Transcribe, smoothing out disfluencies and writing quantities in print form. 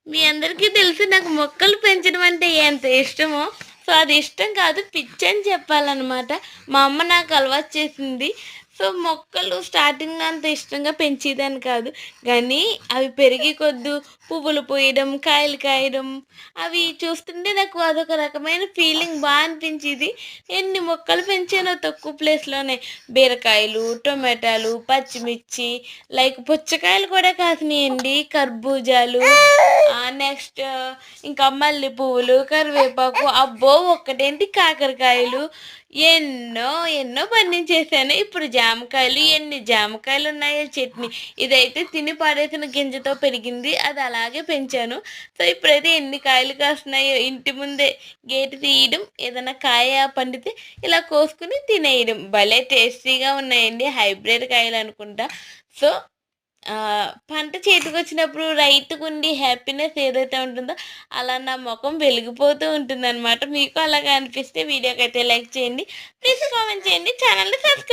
మీ అందరికీ తెలుసు నాకు మొక్కలు పెంచడం అంటే ఎంత ఇష్టమో. సో, అది ఇష్టం కాదు పిచ్చని చెప్పాలనమాట. మా అమ్మ నాకు అలవాటు చేసింది. సో, మొక్కలు స్టార్టింగ్‌లో అంత ఇష్టంగా పెంచేదాన్ని కాదు. కానీ అవి పెరిగే కొద్దు పువ్వులు పూయడం, కాయలు కాయడం అవి చూస్తుంటే నాకు అదొక రకమైన ఫీలింగ్ అనిపించేది. ఎన్ని మొక్కలు పెంచానో తక్కువ ప్లేస్‌లోనే. బీరకాయలు, టొమాటాలు, పచ్చిమిర్చి లైక్ పుచ్చకాయలు కూడా కాసినాయండి. కర్బూజాలు నెక్స్ట్ ఇంకా మల్లె పువ్వులు, కరివేపాకు అబ్బో! ఒక్కటేంటి కాకరకాయలు ఎన్నో, ఎన్నో పండించేసాను. ఇప్పుడు జామకాయలు ఎన్ని జామకాయలున్నాయో చట్నీ. ఇదైతే తిని పడేసిన గింజతో పెరిగింది. అది అలాగే పెంచాను. సో, ఇప్పుడైతే ఎన్ని కాయలు కాస్తున్నాయో ఇంటి ముందే గేటు తీయడం, ఏదైనా కాయ పండితే ఇలా కోసుకొని తినేయడం. భలే టేస్టీగా ఉన్నాయండి. హైబ్రిడ్ కాయలనుకుంటా. సో పంట చేతికొచ్చినప్పుడు రైతుకుండి హ్యాపీనెస్ ఏదైతే ఉంటుందో, అలా నా మొఖం వెలిగిపోతూ ఉంటుందనమాట. మీకు అలాగా అనిపిస్తే వీడియోకైతే లైక్ చేయండి. ప్లీజ్ కామెంట్ చేయండి. ఛానెల్‌ని సబ్స్క్రైబ్